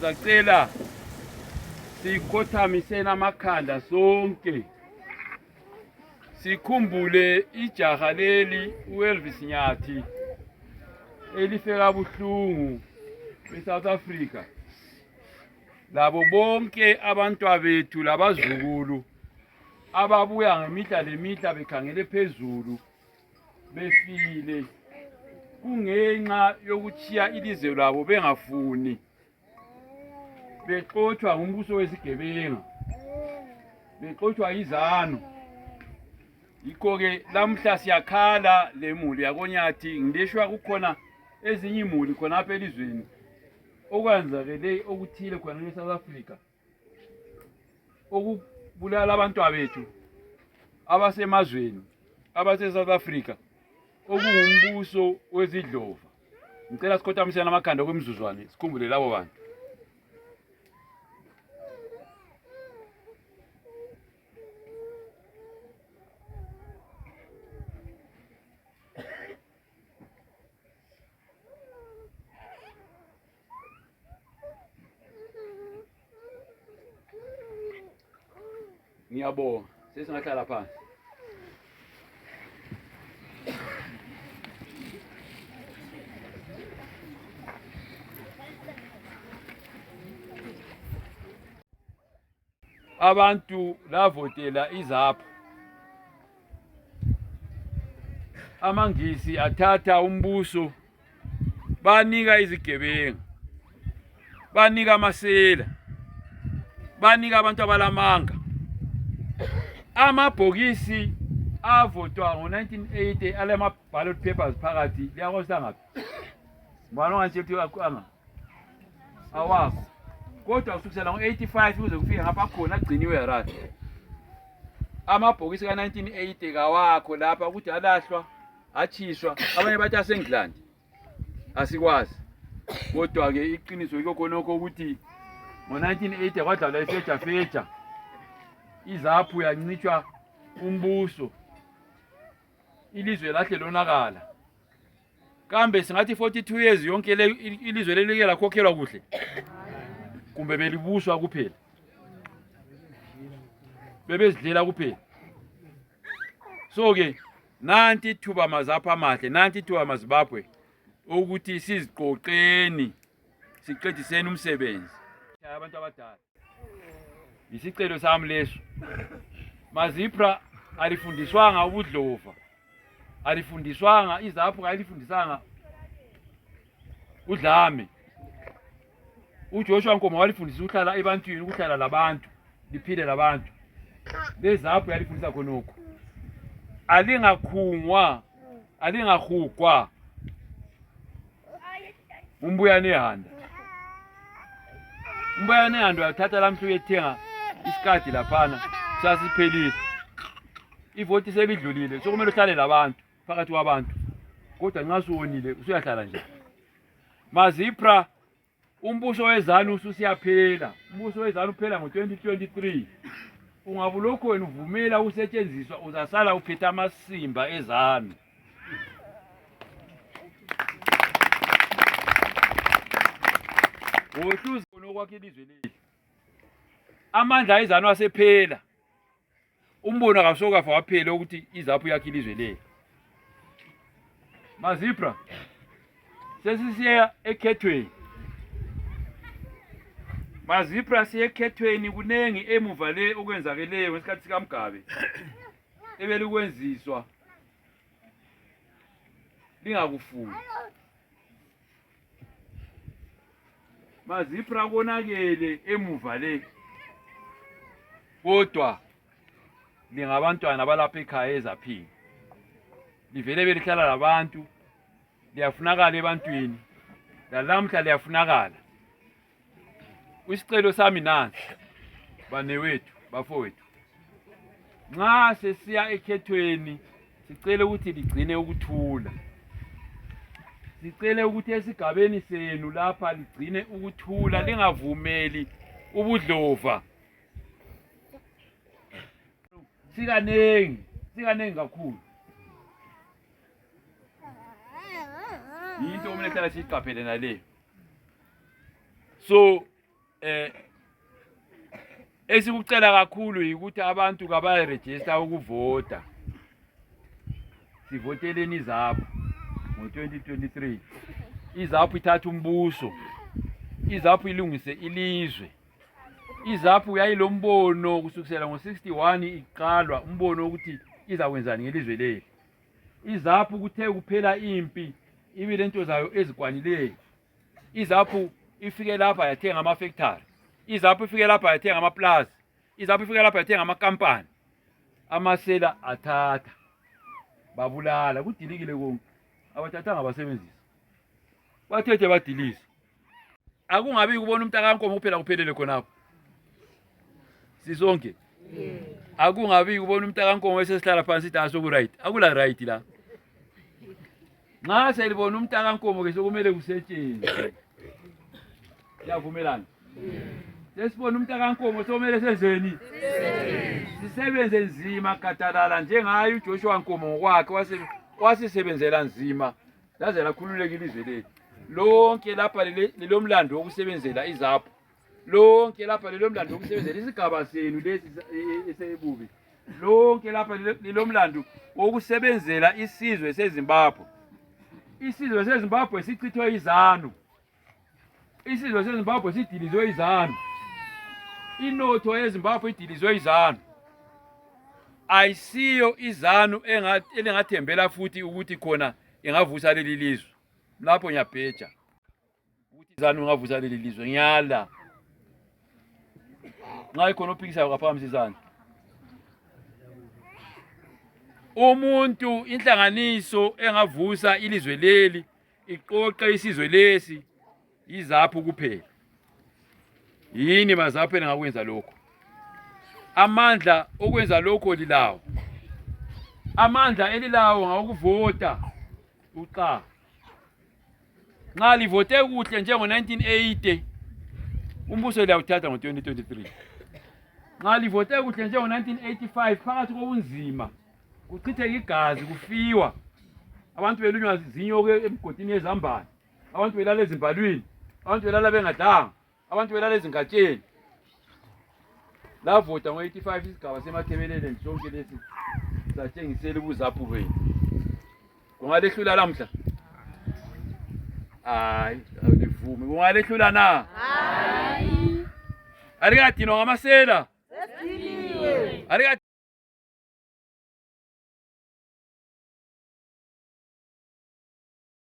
sacela sikhothamiseni amakhanda sonke sikhumbule ijaha leli uElvis Nyathi elifeka buhlungu eSouth Africa. Labo bonke abantwana bethu labazukulu ababuya ngemihla lemihla bekhangele phezulu befile kungenxa yokuchiya ilizwe labo bengafuni, bexothwa ngumbuso wesigebenga, bexothwa izanu. Yikho ke lamhla siyakhala lemuli yakoNyathi. Ngileshwa kukhona ezinye imuli khona apha elizweni okwenzakele okuthile khona eSouth Africa okubulala abantwana bethu abasemazweni abase-South Africa okungumbuso wezidlova. Ngicela sikhothamiseni amakhanda kwemizuzwane sikhumbule labo bantu. Ngiyabonga, sesingahlala phansi. Abantu lavotela iZAPU. Amangisi athatha umbuso banika izigebenga, banika amasela, banika abantu abalamanga. Amabhokisi avotwa ngo-1980 alema ballot papers phakathi liyakosta ngaphi? Mbona ngantshephi anga awakho. Kodwa kusukela ngo-85 kuze kufike ngapha khona agciniwe yarathi. Amabhokisi ka-1980 kawakho lapha ukuthi alahlwa, achiswa, abanye bathi aseNgilandi. Asikwazi. Kodwa ke iqiniso yikho khonokho ukuthi ngo-1980 kwadlalwa ifeja iZAPU yancitshwa umbuso, ilizwe lahle lonakala. Kambe singathi 42 years yonke ilizwe lelike lakhokhelwa kuhle, kumbe belibuswa kuphela, bebezidlela kuphela. So ke nanti thuba maZAPU amahle, nanti thuba maZimbabwe ukuthi siziqoqeni siqediseni umsebenzi abantu abadala. Isicelo sami leso. MaZipra alifundiswanga ubudlova, alifundiswanga iZAPU, alifundisanga udlame. uJoshua Nkomo walifundisa ukuhlala ebantwini, ukuhlala labantu, liphile labantu. LeZAPU yalifundisa khonokho. Alingakhungwa, alingahugwa umbuyane ehanda. Umbuyane ehanda uyathatha lamhla uyethenga isikadi laphana sasiphelile. Ivoti selidlulile, sokumele uhlale labantu phakathi kwabantu. Kodwa nxa suwonile usuyahlala nje. MaZipra umbuso wezanu ususiyaphela. Umbuso wezanu uphela ngo-2023. Ungabulokho wena uvumela usetshenziswa uzasala uphethe amasimba ezanu. Wohluza nokwakhe ilizwe leli. Amandla ezanu asephela. Umbono akasokafa waphela ukuthi iZAPU yakhe ilizwe leli. MaZipra sesisiya ekhethweni. MaZipra siya ekhethweni kunengi emuva le okwenzakeleyo ngesikhathi sikaMgabe. Ebelikwenziswa lingakufuni. MaZipra konakele emuva le. Kodwa lingabantwana abalapha ekhaya eZAPhini. Livele belihlala labantu, liyafunakala ebantwini. Lalamhla liyafunakala. Isicelo sami nansi, banewethu, bafowethu. Nxa sesiya ekhethweni, sicela ukuthi ligcine ukuthula. Sicele ukuthi esigabeni senu lapha ligcine ukuthula, lingavumeli ubudlova. Sikanengi kakhulu. Yinto okumele hlala siyiqaphele naleyo. So esikucela kakhulu ukuthi abantu kabaregister ukuvota. Sivoteleni iZAPU ngo-2023. iZAPU ithatha umbuso. iZAPU ilungise ilizwe. iZAPU yayilombono kusukela ngo-61 iqalwa umbono ukuthi izakwenzani ngelizwe leli. iZAPU kuthe kuphela impi ibe lento zayo ezikwanileyo. iZAPU ifike lapha yathenga ama-factory. iZAPU ifike lapha yathenga ama-plaza. iZAPU ifike lapha yathenga amakampani. Amasela athatha babulala kudilikile konke. Abathathanga abasebenzisi. Bathethe badilise. Akungabi kubona umntakaNkomo kuphela kuphelele khonapho. Sisonke. Akungabi kubona umntakaNkomo esesihlala phansi sithi asoku right. Akula right la. Nxa selibona umntakaNkomo ke sokumele kusetshenzwe. Siyavumelana. Sesibona umntakaNkomo sokumele senzeni? Sisebenze nzima katalala njengayo uJoshua Nkomo ngokwakhe wasisebenzela nzima laze lakhululeka ilizwe lethu. Lonke lapha lelomlando wokusebenzela iZAPU. Lonke lapha lelomlando wokusebenzela isigaba senu lesi esebubi. Lonke lapha lelomlando wokusebenzela isizwe seZimbabwe. Isizwe seZimbabwe sichithwe izanu. Isizwe seZimbabwe sidilizwe izanu. Inotho yeZimbabwe idilizwe izanu. Ayisiyo izanu engathembela futhi ukuthi khona ingavusa leli lizwe. Lapho ngiyabheja ukuthi izanu ingavusa leli lizwe ngiyala. Nxa ikhona ophikisayo ngaphambi izanu. Umuntu inhlanganiso engavusa ilizwe leli iqoqe isizwe lesi iZAPU kuphela. Yini maZAPU engakwenza lokho? Amandla okwenza lokho lilawo. Amandla elilawo ngawokuvota uqa. Nxa livote kuhle njengo-1980 umbuso liyawuthatha ngo-2023. Nxa livote kuhle njengo-1985 phakathi kobunzima kuchitheka igazi kufiwa. Abantu belunywa zinyoke emgodini yezambane. Abantu belala ezimbalwini. Abantu belala bengadanga. Abantu belala ezingatsheni. Lavota ngo-85 isigaba semathebelele sonke lesi satshengisela ubuZAPU benu. Kungalehlula lamhla? Hayi, awulivumi. Kungalehlula na? Hayi. Alikadinwa ngamasela? Sesiliwe.